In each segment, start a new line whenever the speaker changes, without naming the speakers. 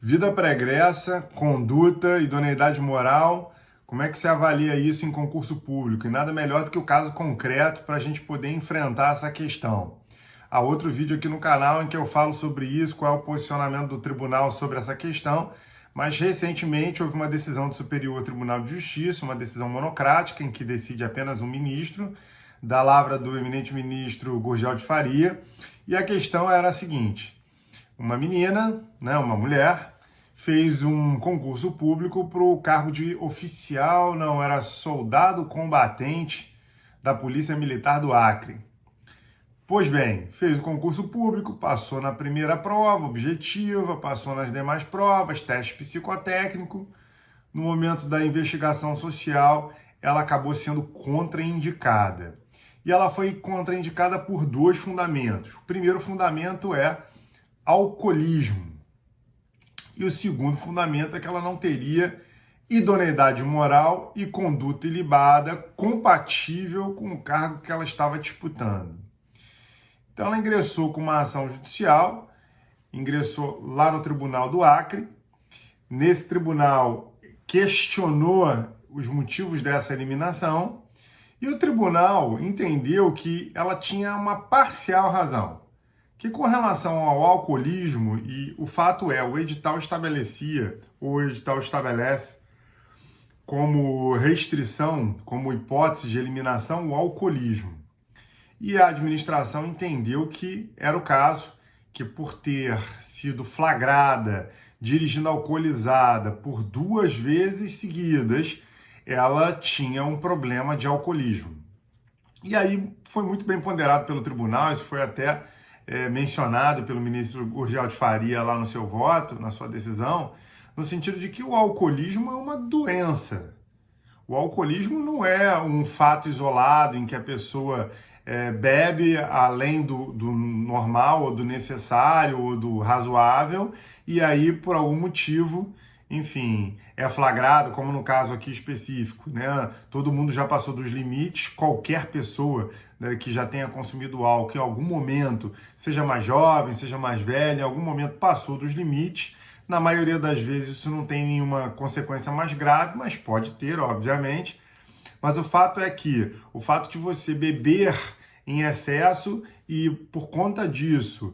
Vida pregressa, conduta, idoneidade moral, como é que se avalia isso em concurso público? E nada melhor do que o caso concreto para a gente poder enfrentar essa questão. Há outro vídeo aqui no canal em que eu falo sobre isso, qual é o posicionamento do tribunal sobre essa questão, mas recentemente houve uma decisão do Superior Tribunal de Justiça, uma decisão monocrática em que decide apenas um ministro, da lavra do eminente ministro Gurgel de Faria, e a questão era a seguinte: uma menina, uma mulher, fez um concurso público para o cargo de oficial, não, era soldado combatente da Polícia Militar do Acre. Pois bem, fez o concurso público, passou na primeira prova objetiva, passou nas demais provas, teste psicotécnico. No momento da investigação social, ela acabou sendo contraindicada. E ela foi contraindicada por dois fundamentos. O primeiro fundamento é alcoolismo. E o segundo fundamento é que ela não teria idoneidade moral e conduta ilibada compatível com o cargo que ela estava disputando. Então ela ingressou com uma ação judicial, ingressou lá no Tribunal do Acre. Nesse tribunal questionou os motivos dessa eliminação e o tribunal entendeu que ela tinha uma parcial razão. Que com relação ao alcoolismo, e o fato é, o edital estabelece como restrição, como hipótese de eliminação, o alcoolismo. E a administração entendeu que era o caso, que por ter sido flagrada, dirigindo alcoolizada por 2 vezes seguidas, ela tinha um problema de alcoolismo. E aí foi muito bem ponderado pelo tribunal, isso foi até mencionado pelo ministro Gurgel de Faria lá no seu voto, na sua decisão, no sentido de que o alcoolismo é uma doença. O alcoolismo não é um fato isolado em que a pessoa bebe além do normal, ou do necessário, ou do razoável, e aí, por algum motivo, enfim, é flagrado, como no caso aqui específico, né? Todo mundo já passou dos limites, qualquer pessoa, né, que já tenha consumido álcool em algum momento, seja mais jovem, seja mais velha, em algum momento passou dos limites. Na maioria das vezes isso não tem nenhuma consequência mais grave, mas pode ter, obviamente. Mas o fato é que o fato de você beber em excesso e por conta disso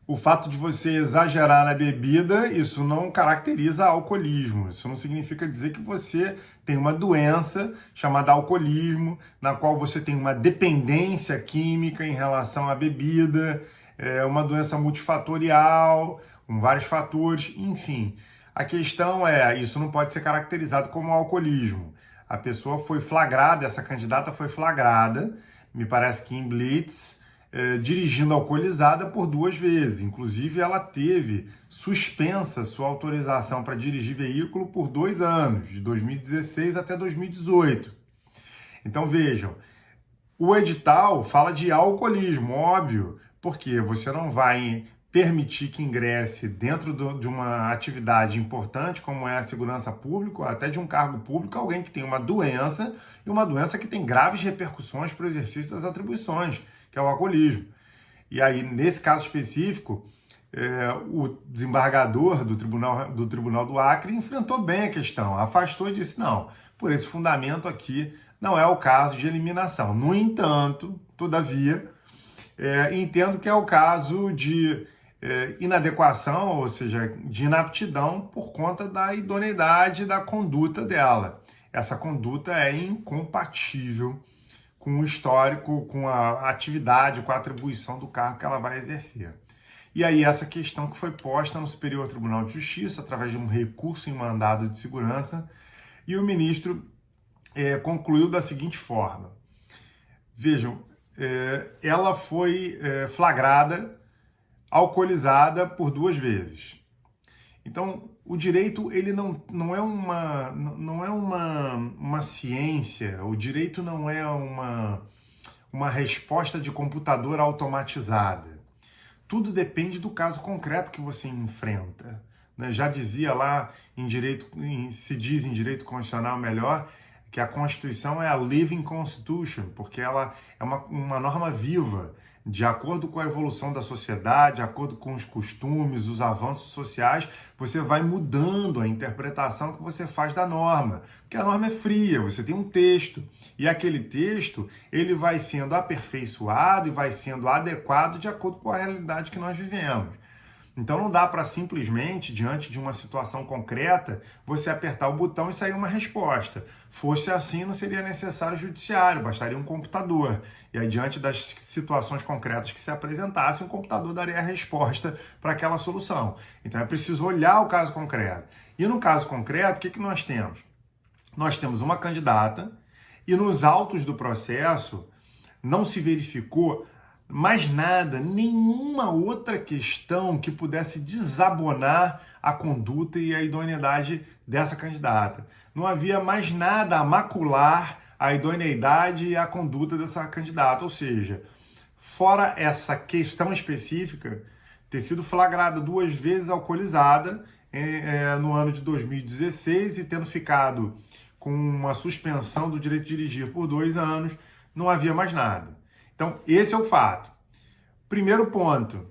o fato de você exagerar na bebida, isso não caracteriza alcoolismo. Isso não significa dizer que você tem uma doença chamada alcoolismo, na qual você tem uma dependência química em relação à bebida, uma doença multifatorial, com vários fatores, enfim. A questão é, isso não pode ser caracterizado como alcoolismo. A pessoa foi flagrada, essa candidata foi flagrada, me parece que em blitz, dirigindo alcoolizada por 2 vezes. Inclusive, ela teve suspensa sua autorização para dirigir veículo por 2 anos, de 2016 até 2018. Então, vejam, o edital fala de alcoolismo, óbvio, porque você não vai permitir que ingresse dentro de uma atividade importante, como é a segurança pública, ou até de um cargo público, alguém que tem uma doença, e uma doença que tem graves repercussões para o exercício das atribuições, que é o alcoolismo. E aí, nesse caso específico, o desembargador do Tribunal do Acre enfrentou bem a questão, afastou e disse, não, por esse fundamento aqui não é o caso de eliminação. No entanto, todavia, entendo que é o caso de inadequação, ou seja, de inaptidão por conta da idoneidade da conduta dela. Essa conduta é incompatível com o histórico, com a atividade, com a atribuição do cargo que ela vai exercer. E aí essa questão que foi posta no Superior Tribunal de Justiça, através de um recurso em mandado de segurança, e o ministro concluiu da seguinte forma. Vejam, ela foi flagrada alcoolizada por 2 vezes. Então, o direito ele não é uma ciência, o direito não é uma resposta de computador automatizada. Tudo depende do caso concreto que você enfrenta. Né? Já dizia lá se diz em direito constitucional melhor, que a Constituição é a living constitution, porque ela é uma norma viva. de acordo com a evolução da sociedade, de acordo com os costumes, os avanços sociais, você vai mudando a interpretação que você faz da norma. Porque a norma é fria, você tem um texto, e aquele texto ele vai sendo aperfeiçoado e vai sendo adequado de acordo com a realidade que nós vivemos. Então não dá para simplesmente, diante de uma situação concreta, você apertar o botão e sair uma resposta. Fosse assim, não seria necessário judiciário, bastaria um computador. E aí, diante das situações concretas que se apresentassem, o computador daria a resposta para aquela solução. Então é preciso olhar o caso concreto. E no caso concreto, o que nós temos? Nós temos uma candidata e nos autos do processo não se verificou mais nada, nenhuma outra questão que pudesse desabonar a conduta e a idoneidade dessa candidata. Não havia mais nada a macular a idoneidade e a conduta dessa candidata, ou seja, fora essa questão específica, ter sido flagrada 2 vezes alcoolizada no ano de 2016 e tendo ficado com uma suspensão do direito de dirigir por 2 anos, não havia mais nada. Então, esse é o fato. Primeiro ponto,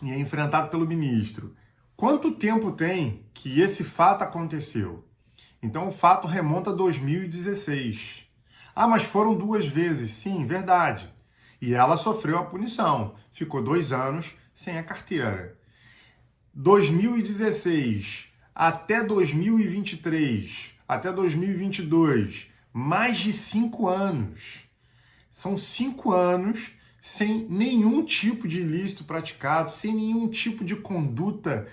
e é enfrentado pelo ministro. Quanto tempo tem que esse fato aconteceu? Então, o fato remonta a 2016. Ah, mas foram 2 vezes. Sim, verdade. E ela sofreu a punição. Ficou 2 anos sem a carteira. 2016 até 2023, até 2022, mais de 5 anos. São 5 anos sem nenhum tipo de ilícito praticado, sem nenhum tipo de conduta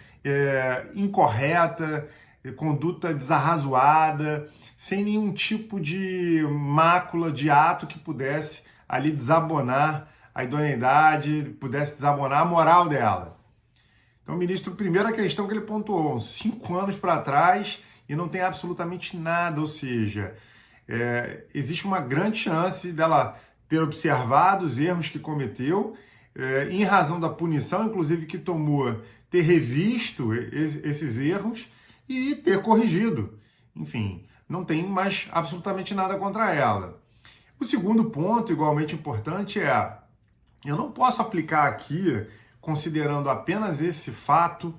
incorreta, conduta desarrazoada, sem nenhum tipo de mácula, de ato que pudesse ali desabonar a idoneidade, pudesse desabonar a moral dela. Então, ministro, primeira questão que ele pontuou, 5 anos para trás e não tem absolutamente nada, ou seja, existe uma grande chance dela ter observado os erros que cometeu, em razão da punição, inclusive, que tomou, ter revisto esses erros e ter corrigido. Enfim, não tem mais absolutamente nada contra ela. O segundo ponto, igualmente importante, eu não posso aplicar aqui, considerando apenas esse fato,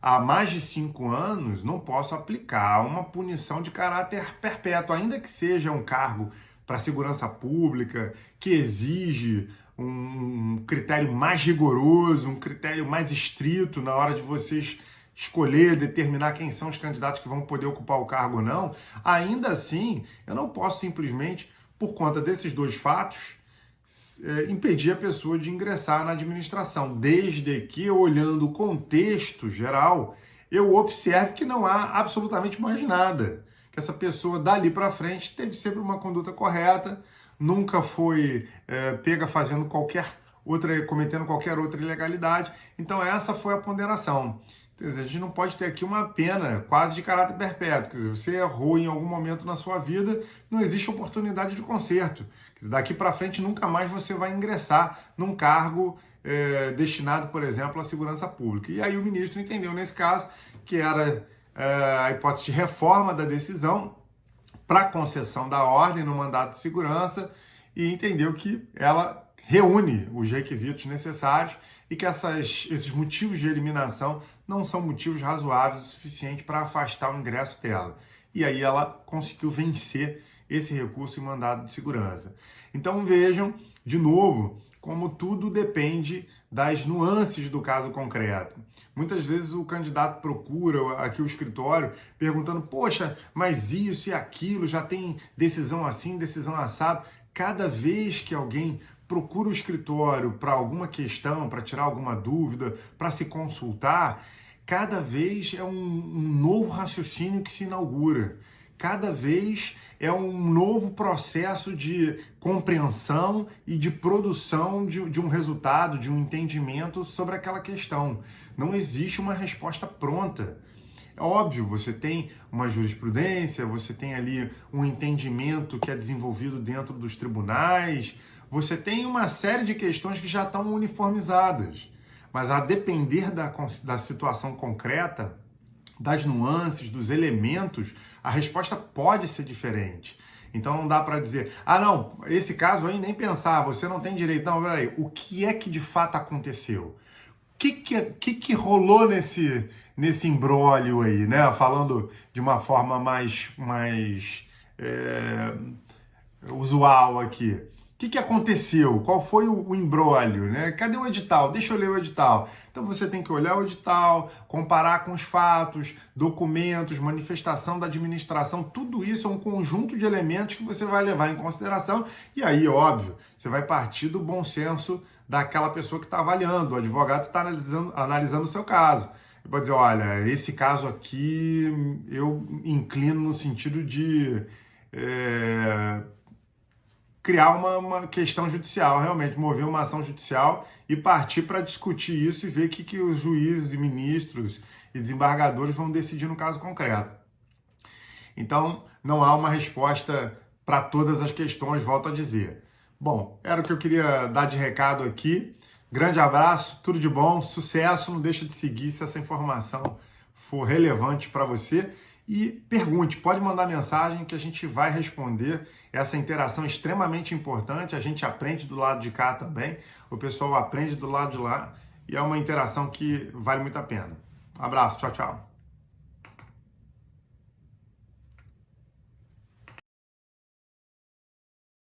há mais de 5 anos, não posso aplicar uma punição de caráter perpétuo, ainda que seja um cargo para a segurança pública, que exige um critério mais rigoroso, um critério mais estrito na hora de vocês escolher, determinar quem são os candidatos que vão poder ocupar o cargo ou não. Ainda assim, eu não posso simplesmente, por conta desses 2 fatos, impedir a pessoa de ingressar na administração, desde que, olhando o contexto geral, eu observe que não há absolutamente mais nada. Que essa pessoa, dali para frente, teve sempre uma conduta correta, nunca foi pega fazendo cometendo qualquer outra ilegalidade. Então essa foi a ponderação. Quer dizer, a gente não pode ter aqui uma pena quase de caráter perpétuo. Quer dizer, você errou em algum momento na sua vida, não existe oportunidade de conserto. Quer dizer, daqui para frente nunca mais você vai ingressar num cargo destinado, por exemplo, à segurança pública. E aí o ministro entendeu nesse caso que era a hipótese de reforma da decisão para concessão da ordem no mandato de segurança e entendeu que ela reúne os requisitos necessários e que esses motivos de eliminação não são motivos razoáveis o suficiente para afastar o ingresso dela. E aí ela conseguiu vencer esse recurso em mandado de segurança. Então vejam, de novo, como tudo depende das nuances do caso concreto. Muitas vezes o candidato procura aqui o escritório perguntando, poxa, mas isso e aquilo, já tem decisão assim, decisão assado. Cada vez que alguém procura o escritório para alguma questão, para tirar alguma dúvida, para se consultar, cada vez é um novo raciocínio que se inaugura. Cada vez é um novo processo de compreensão e de produção de um resultado, de um entendimento sobre aquela questão. Não existe uma resposta pronta. É óbvio, você tem uma jurisprudência, você tem ali um entendimento que é desenvolvido dentro dos tribunais, você tem uma série de questões que já estão uniformizadas. Mas a depender da situação concreta, das nuances, dos elementos, a resposta pode ser diferente. Então não dá para dizer, ah não, esse caso aí nem pensar, você não tem direito. Não, peraí, o que é que de fato aconteceu? O que rolou nesse imbróglio aí, né? Falando de uma forma mais usual aqui. O que aconteceu? Qual foi o imbróglio, né? Cadê o edital? Deixa eu ler o edital. Então você tem que olhar o edital, comparar com os fatos, documentos, manifestação da administração, tudo isso é um conjunto de elementos que você vai levar em consideração e aí, óbvio, você vai partir do bom senso daquela pessoa que está avaliando, o advogado está analisando o seu caso. Ele pode dizer, olha, esse caso aqui eu inclino no sentido de criar uma questão judicial, realmente, mover uma ação judicial e partir para discutir isso e ver o que os juízes e ministros e desembargadores vão decidir no caso concreto. Então, não há uma resposta para todas as questões, volto a dizer. Bom, era o que eu queria dar de recado aqui. Grande abraço, tudo de bom, sucesso, não deixa de seguir se essa informação for relevante para você. E pergunte, pode mandar mensagem que a gente vai responder. Essa interação é extremamente importante, a gente aprende do lado de cá também, o pessoal aprende do lado de lá e é uma interação que vale muito a pena. Abraço, tchau, tchau.